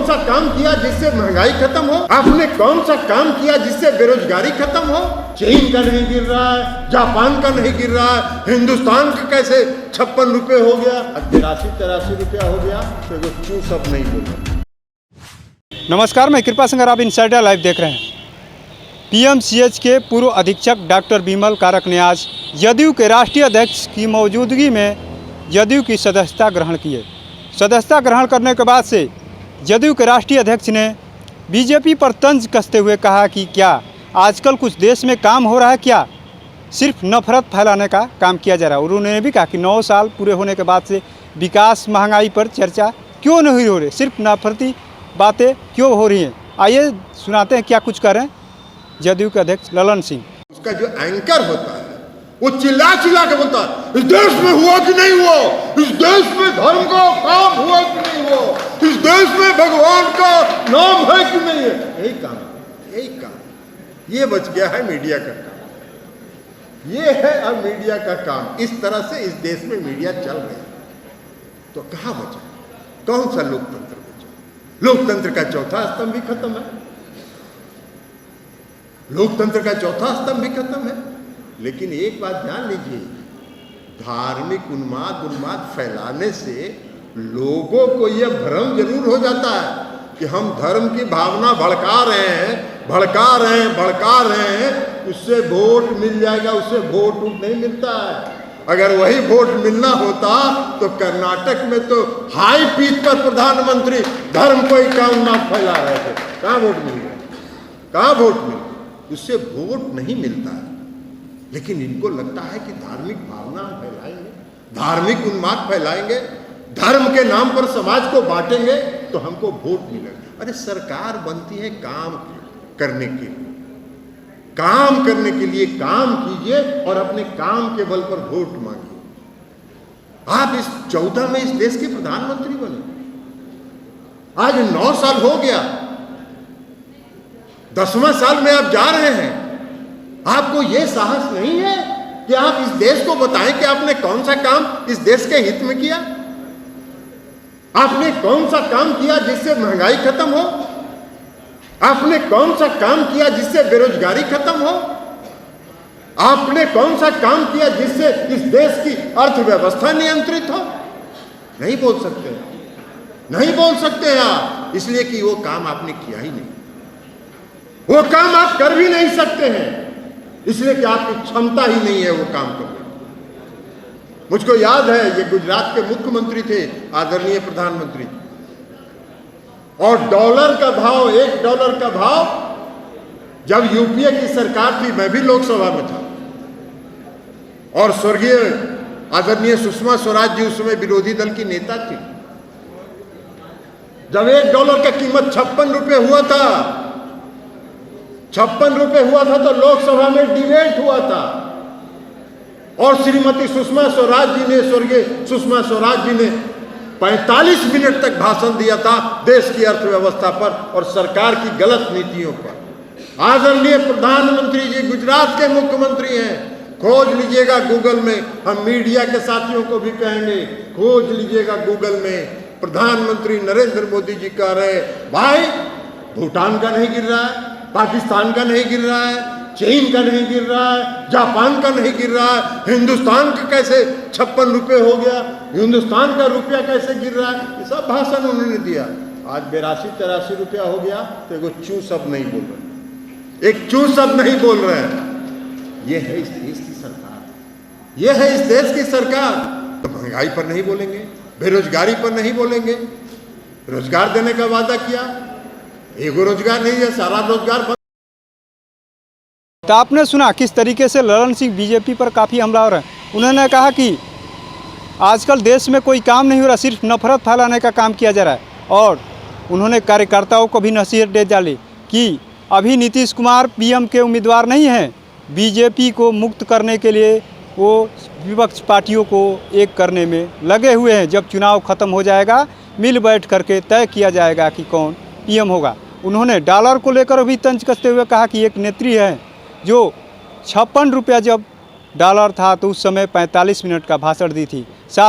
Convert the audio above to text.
सा काम किया जिससे महंगाई खत्म हो? आपने कौन सा काम किया जिससे बेरोजगारी खत्म हो? चीन का नहीं गिर रहा है, जापान का नहीं गिर रहा है, हिंदुस्तान का कैसे 56 रुपए हो गया, अब 82-83 रुपया हो गया, तो वो क्यों सब नहीं बोल रहे? नमस्कार, मैं कृपा सिंह, आप इनसाइडर लाइव देख रहे हैं। पीएमसीएच के पूर्व अधीक्षक डॉक्टर बिमल कारक ने आज जदयू के राष्ट्रीय अध्यक्ष की मौजूदगी में जदयू की सदस्यता ग्रहण की है। सदस्यता ग्रहण करने के बाद से जदयू के राष्ट्रीय अध्यक्ष ने बीजेपी पर तंज कसते हुए कहा कि क्या आजकल कुछ देश में काम हो रहा है, क्या सिर्फ नफरत फैलाने का काम किया जा रहा है। और उन्होंने भी कहा कि 9 साल पूरे होने के बाद से विकास, महंगाई पर चर्चा क्यों नहीं हो रही, सिर्फ नफरती बातें क्यों हो रही हैं। आइए सुनाते हैं क्या कुछ कर रहे हैं जदयू के अध्यक्ष ललन सिंह। उसका जो एंकर होता है वो चिल्ला चिल्ला के बोलता है, इस देश में हुआ कि नहीं हुआ, इस देश में धर्म का काम हुआ कि नहीं हुआ, इस देश में भगवान का नाम है कि नहीं है। यही काम ये बच गया है मीडिया का काम। ये है अब मीडिया का काम। इस तरह से इस देश में मीडिया चल रही है, तो कहाँ बचा, कौन सा लोकतंत्र बचा? लोकतंत्र का चौथा स्तंभ भी खत्म है, लोकतंत्र का चौथा स्तंभ भी खत्म है। लेकिन एक बात ध्यान लीजिए, धार्मिक उन्माद फैलाने से लोगों को यह भ्रम जरूर हो जाता है कि हम धर्म की भावना भड़का रहे हैं, उससे वोट मिल जाएगा। उससे वोट नहीं मिलता है। अगर वही वोट मिलना होता तो कर्नाटक में तो हाई पीच पर प्रधानमंत्री धर्म को ही काम ना फैला रहे थे। कहाँ वोट मिल गया, कहाँ वोट मिल, उससे वोट नहीं मिलता है। लेकिन इनको लगता है कि धार्मिक भावना फैलाएंगे, धार्मिक उन्माद फैलाएंगे, धर्म के नाम पर समाज को बांटेंगे तो हमको वोट मिलेगा। अरे सरकार बनती है काम करने के लिए, काम करने के लिए काम कीजिए और अपने काम के बल पर वोट मांगिए। आप इस 14 में इस देश के प्रधानमंत्री बने, आज 9 साल हो गया, 10वां साल में आप जा रहे हैं। आपको यह साहस नहीं है कि आप इस देश को बताएं कि आपने कौन सा काम इस देश के हित में किया? आपने कौन सा काम किया जिससे महंगाई खत्म हो? आपने कौन सा काम किया जिससे बेरोजगारी खत्म हो? आपने कौन सा काम किया जिससे इस देश की अर्थव्यवस्था नियंत्रित हो? नहीं बोल सकते, नहीं बोल सकते हैं आप, इसलिए कि वो काम आपने किया ही नहीं, वो काम आप कर भी नहीं सकते हैं, इसलिए कि आपकी क्षमता ही नहीं है वो काम करने। मुझको याद है, ये गुजरात के मुख्यमंत्री थे, आदरणीय प्रधानमंत्री, और डॉलर का भाव, $1 का भाव, जब यूपीए की सरकार थी, मैं भी लोकसभा में था, और स्वर्गीय आदरणीय सुषमा स्वराज जी उस समय विरोधी दल की नेता थी, जब $1 का कीमत 56 रुपये हुआ था, 56 रुपये हुआ था, तो लोकसभा में डिबेट हुआ था और श्रीमती सुषमा स्वराज जी ने, स्वर्गीय सुषमा स्वराज जी ने 45 मिनट तक भाषण दिया था देश की अर्थव्यवस्था पर और सरकार की गलत नीतियों पर। आदरणीय प्रधानमंत्री जी गुजरात के मुख्यमंत्री हैं, खोज लीजिएगा गूगल में, हम मीडिया के साथियों को भी कहेंगे, खोज लीजिएगा गूगल में, प्रधानमंत्री नरेंद्र मोदी जी कह रहे, भाई भूटान का नहीं गिर रहा है, पाकिस्तान का नहीं गिर रहा है, चीन का नहीं गिर रहा है, जापान का नहीं गिर रहा है, हिंदुस्तान का कैसे 56 रुपये हो गया, हिंदुस्तान का रुपया कैसे गिर रहा है, ये सब भाषण उन्होंने दिया। आज 82-83 रुपया हो गया तो एक चू सब नहीं बोल रहे, एक चू सब नहीं बोल रहे हैं। ये है इस देश की सरकार, ये है इस देश की सरकार। तो महंगाई पर नहीं बोलेंगे, बेरोजगारी पर नहीं बोलेंगे, रोजगार देने का वादा किया, एगो रोजगार नहीं है, सारा रोजगार बंद। तो आपने सुना किस तरीके से ललन सिंह बीजेपी पर काफ़ी हमलावर हैं। उन्होंने कहा कि आजकल देश में कोई काम नहीं हो रहा, सिर्फ नफरत फैलाने का काम किया जा रहा है। और उन्होंने कार्यकर्ताओं को भी नसीहत दे डाली कि अभी नीतीश कुमार पीएम के उम्मीदवार नहीं हैं, बीजेपी को मुक्त करने के लिए वो विपक्ष पार्टियों को एक करने में लगे हुए हैं। जब चुनाव ख़त्म हो जाएगा, मिल बैठ करके तय किया जाएगा कि कौन पीएम होगा। उन्होंने डॉलर को लेकर भी तंज कसते हुए कहा कि एक नेत्री है जो 56 रुपया जब डॉलर था तो उस समय 45 मिनट का भाषण दी थी। साथ